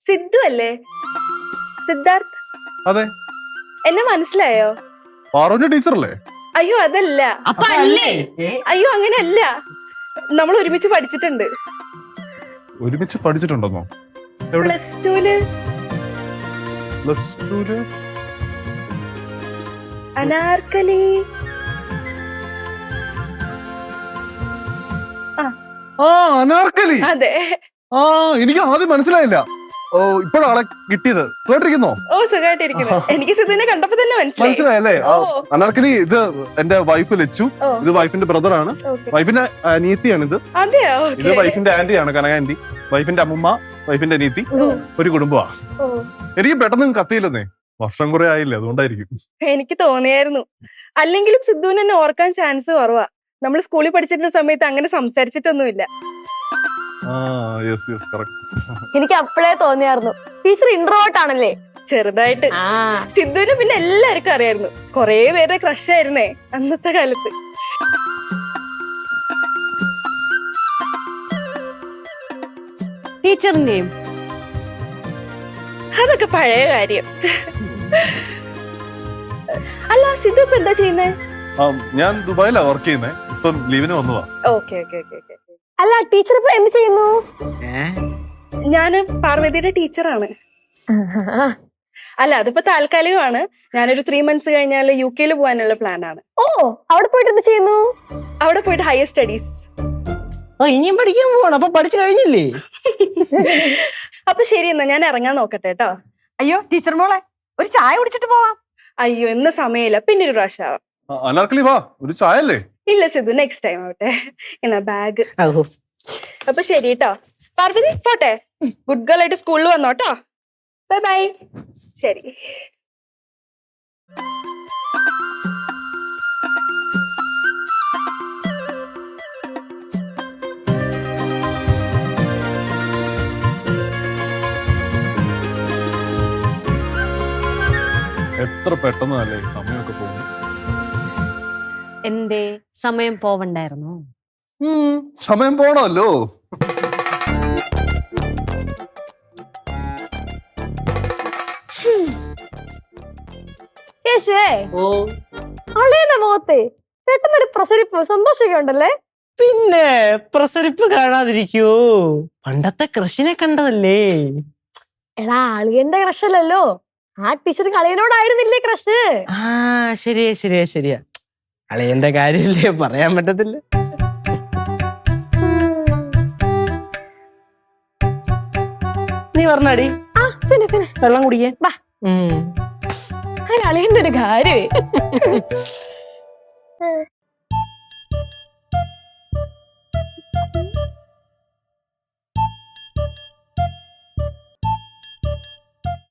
സിദ്ധു അല്ലേ? സിദ്ധാർത്ഥ്. അതെ. എന്നെ മനസ്സിലായോ? പാറുവിന്റെ ടീച്ചറല്ലേ? അയ്യോ അതല്ല. അയ്യോ അങ്ങനെയല്ല, നമ്മൾ ഒരുമിച്ച് പഠിച്ചിട്ടുണ്ട്. ഒരുമിച്ച് പഠിച്ചിട്ടുണ്ടെന്നോ? പ്ലസ് ടുല്. പ്ലസ് ടുല് അനാർക്കലി. ആ അനാർക്കലി. അതെ. ആ എനിക്ക് ആദ്യം മനസ്സിലായില്ല. ഓ ഇപ്പോഴാളെ കിട്ടിയത്. കേട്ടിരിക്കുന്നോ? ഓ സുഖമായിട്ടിരിക്കുന്നു. എനിക്ക് സിദ്ധുവിനെ കണ്ടപ്പോ തന്നെ മനസ്സിലായല്ലേ? അനാർക്കലി ഇത് എന്റെ വൈഫ് ലച്ചു. ഇത് വൈഫിന്റെ ബ്രദർ ആണ്. വൈഫിന്റെ അനിയത്തിയാണ് ഇത്. ഇത് വൈഫിന്റെ ആന്റിയാണ്, കനക ആന്റി. വൈഫിന്റെ അമ്മൂമ്മ, വൈഫിന്റെ അനിയത്തി. ഒരു കുടുംബമാ. എനിക്ക് പെട്ടെന്ന് കത്തിയില്ലെന്നേ, വർഷം കുറെ ആയില്ലേ, അതുകൊണ്ടായിരിക്കും. എനിക്ക് തോന്നിയായിരുന്നു. അല്ലെങ്കിലും സിദ്ധുവിനെ എന്നെ ഓർക്കാൻ ചാൻസ് കുറവാ. നമ്മൾ സ്കൂളിൽ പഠിച്ചിരുന്ന സമയത്ത് അങ്ങനെ സംസാരിച്ചിട്ടൊന്നുമില്ല. എനിക്ക് അപ്പോഴേ തോന്നിയായിരുന്നു ടീച്ചർ ഇൻട്രോവേർട്ട് ആണല്ലേ. ചെറുതായിട്ട്. സിദ്ധുവിനെ പിന്നെ എല്ലാവർക്കും അറിയായിരുന്നു. കൊറേ പേരുടെ ക്രഷ് ആയിരുന്നേ അന്നത്തെ കാലത്ത്. ടീച്ചറിന്റെയും അതൊക്കെ പഴയ കാര്യം. അല്ല സിദ്ധു ഇപ്പൊ എന്താ ചെയ്യുന്നേ? ഞാൻ ദുബായിലാ വർക്ക് ചെയ്യുന്നേ. ഇപ്പം ലീവിന് വന്നതാ. Okay okay okay okay. അല്ല ടീച്ചർ ഇപ്പൊ എന്ത് ചെയ്യുന്നു? ഞാന് പാർവതിയുടെ ടീച്ചറാണ്. അല്ല അതിപ്പോ താൽക്കാലികമാണ്. ഞാനൊരു 3 months കഴിഞ്ഞാൽ UK പോകാനുള്ള പ്ലാൻ ആണ്. ഓ അവിടെ പോയിട്ട് എന്ത് ചെയ്യുന്നു? അവിടെ പോയിട്ട് ഹയർ സ്റ്റഡീസ്. ഇനിയും പഠിക്കാൻ പോവാണ്. അപ്പൊ പഠിച്ചു കഴിഞ്ഞില്ലേ? അപ്പൊ ശരി എന്നാ ഞാൻ ഇറങ്ങാൻ നോക്കട്ടെ കേട്ടോ. അയ്യോ ടീച്ചർ മോളെ, ഒരു ചായ കുടിച്ചിട്ട് പോവാം. അയ്യോ ഇന്ന് സമയമില്ല, പിന്നെ ഒരു പ്രാവശ്യം ആവാം. അനാർക്കലി വാ, ഒരു ചായ അല്ലേ? ഇല്ല സിദ്ധു, നെക്സ്റ്റ് ടൈം ആവട്ടെ. എന്നാ ബാഗ്. അപ്പൊ ശരി കേട്ടോ. പാർവതി പോട്ടെ. ഗുഡ് ഗേൾ ആയിട്ട് സ്കൂളിൽ വന്നോട്ടോ. Bye bye. ശരി. എത്ര പെട്ടെന്നല്ലേ സമയമൊക്കെ പോകുന്നു. എന്തേ സമയം പോവണ്ടായിരുന്നോ? സമയം പോണല്ലോ. മുഖത്തെ പെട്ടെന്നൊരു പ്രസരിപ്പ്, സന്തോഷമൊക്കെ ഉണ്ടല്ലേ? പിന്നെ പ്രസരിപ്പ് കാണാതിരിക്കോ? പണ്ടത്തെ കൃഷിനെ കണ്ടതല്ലേ? എടാ അളിയന്റെ ക്രഷല്ലല്ലോ, ആ ടീച്ചർ കളിയനോടായിരുന്നില്ലേ ക്രഷ്? ആ ശരിയാ ശരിയാ ശരിയാ. അളിയന്റെ കാര്യമില്ലേ, പറയാൻ പറ്റത്തില്ല. നീ പറഞ്ഞാടി പിന്നെ പിന്നെ വെള്ളം കുടിക്കാൻ. അളിയന്റെ ഒരു കാര്യമേ.